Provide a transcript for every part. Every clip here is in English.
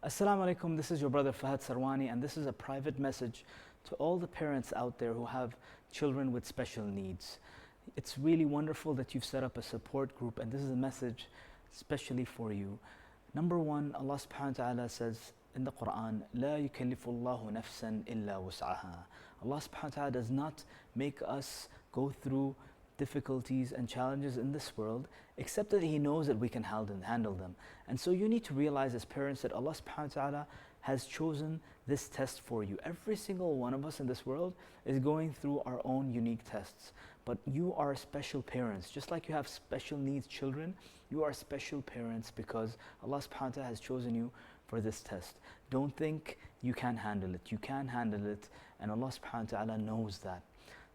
Assalamu alaikum, this is your brother Fahad Sarwani, and this is a private message to all the parents out there who have children with special needs. It's really wonderful that you've set up a support group, and this is a message especially for you. Number one, Allah subhanahu wa ta'ala says in the Quran, لا يكلف الله نفسا إلا وسعها. Allah subhanahu wa ta'ala does not make us go through difficulties and challenges in this world, except that He knows that we can handle them. And so you need to realize as parents that Allah subhanahu wa ta'ala has chosen this test for you. Every single one of us in this world is going through our own unique tests. But you are special parents. Just like you have special needs children, you are special parents because Allah subhanahu wa ta'ala has chosen you for this test. Don't think you can handle it. You can handle it, and Allah subhanahu wa ta'ala knows that.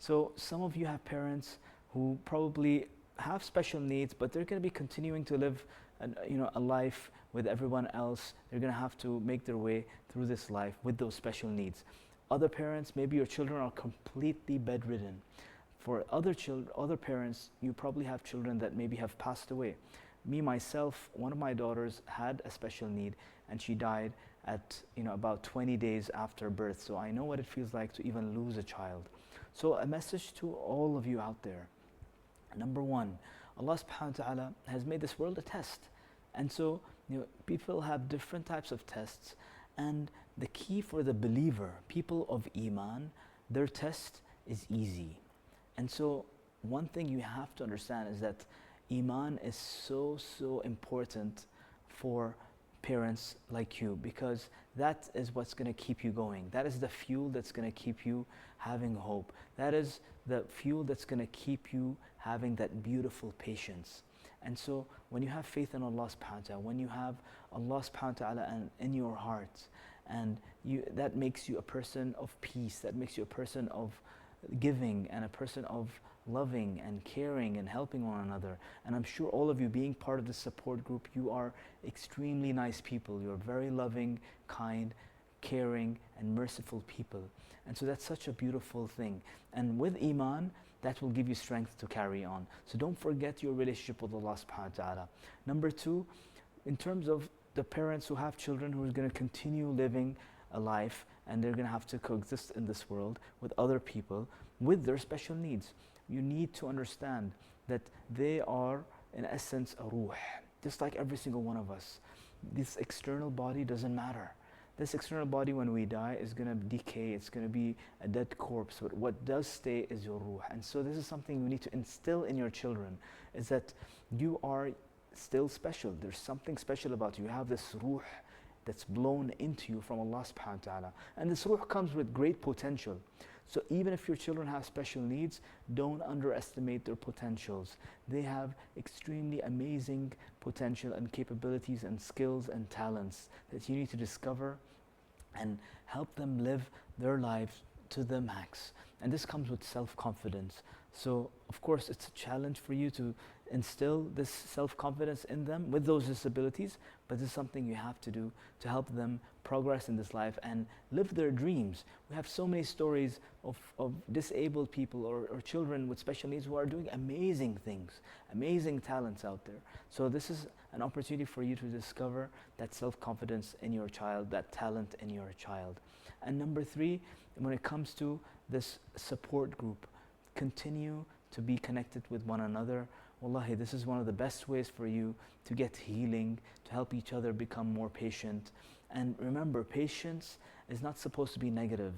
So some of you have parents who probably have special needs, but they're going to be continuing to live a life with everyone else. They're going to have to make their way through this life with those special needs. Other parents, maybe your children are completely bedridden. For other parents, you probably have children that maybe have passed away. Me, myself, one of my daughters had a special need, and she died at about 20 days after birth. So I know what it feels like to even lose a child. So a message to all of you out there. Number one, Allah subhanahu wa ta'ala has made this world a test. And so people have different types of tests, and the key for the believer, people of Iman, their test is easy. And so one thing you have to understand is that Iman is so important for parents like you, because that is what's going to keep you going. That is the fuel that's going to keep you having hope. That is the fuel that's going to keep you having that beautiful patience. And so when you have faith in Allah subhanahu wa ta'ala, when you have Allah subhanahu wa ta'ala in your heart, and that makes you a person of peace, that makes you a person of giving and a person of loving and caring and helping one another. And I'm sure all of you being part of this support group, you are extremely nice people. You're very loving, kind, caring, and merciful people. And so that's such a beautiful thing. And with Iman, that will give you strength to carry on. So don't forget your relationship with Allah subhanahu wa ta'ala. Number two, in terms of the parents who have children who are going to continue living a life, and they're going to have to coexist in this world with other people with their special needs. You need to understand that they are, in essence, a ruh, just like every single one of us. This external body doesn't matter. This external body, when we die, is going to decay. It's going to be a dead corpse. But what does stay is your ruh. And so this is something you need to instill in your children, is that you are still special. There's something special about you. You have this ruh that's blown into you from Allah subhanahu wa ta'ala. And this ruh comes with great potential. So even if your children have special needs, don't underestimate their potentials. They have extremely amazing potential and capabilities and skills and talents that you need to discover and help them live their lives to the max. And this comes with self-confidence. So of course it's a challenge for you to instill this self-confidence in them with those disabilities, but this is something you have to do to help them progress in this life and live their dreams. We have so many stories of disabled people or children with special needs who are doing amazing things, amazing talents out there. So this is an opportunity for you to discover that self-confidence in your child, that talent in your child. And number three, when it comes to this support group, continue to be connected with one another. Wallahi, this is one of the best ways for you to get healing, to help each other become more patient. And remember, patience is not supposed to be negative.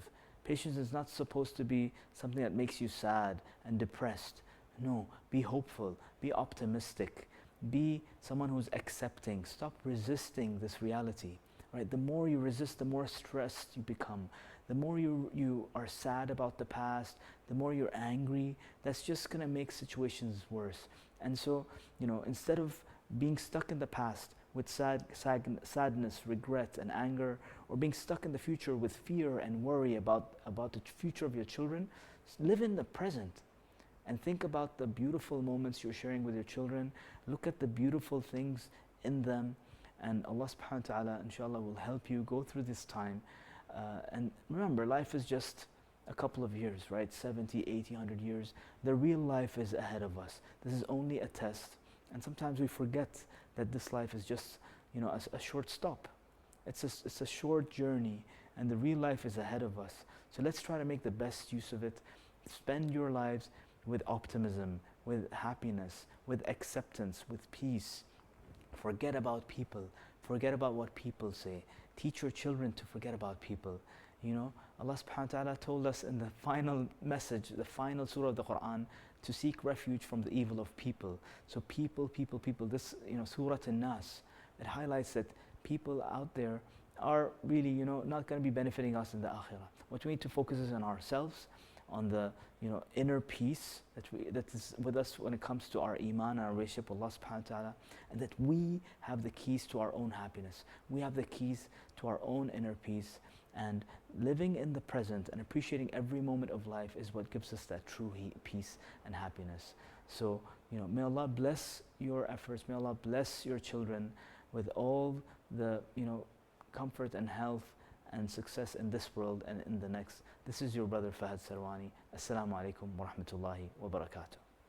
Patience is not supposed to be something that makes you sad and depressed. No, be hopeful, be optimistic, be someone who's accepting. Stop resisting this reality. Right? The more you resist, the more stressed you become. The more you are sad about the past, the more you're angry, that's just going to make situations worse. And so, instead of being stuck in the past with sadness, regret, and anger, or being stuck in the future with fear and worry about the future of your children, live in the present and think about the beautiful moments you're sharing with your children. Look at the beautiful things in them, and Allah subhanahu wa ta'ala, inshallah, will help you go through this time. And remember, life is just a couple of years, right? 70, 80, 100 years. The real life is ahead of us. This is only a test. And sometimes we forget that this life is just, a short stop. It's a short journey, and the real life is ahead of us. So let's try to make the best use of it. Spend your lives with optimism, with happiness, with acceptance, with peace. Forget about people. Forget about what people say. Teach your children to forget about people. You know, Allah subhanahu wa ta'ala told us in the final message, the final surah of the Quran, to seek refuge from the evil of people. So people, people, people. This, Surah An-Nas, it highlights that people out there are really, not going to be benefiting us in the akhirah. What we need to focus is on ourselves, on the inner peace that is with us when it comes to our iman and our relationship with Allah subhanahu wa ta'ala, and that we have the keys to our own happiness. We have the keys to our own inner peace, and living in the present and appreciating every moment of life is what gives us that true peace and happiness. So, may Allah bless your efforts, may Allah bless your children with all the, comfort and health and success in this world and in the next. This is your brother Fahad Sarwani. Assalamu alaikum wa rahmatullahi wa barakatuh.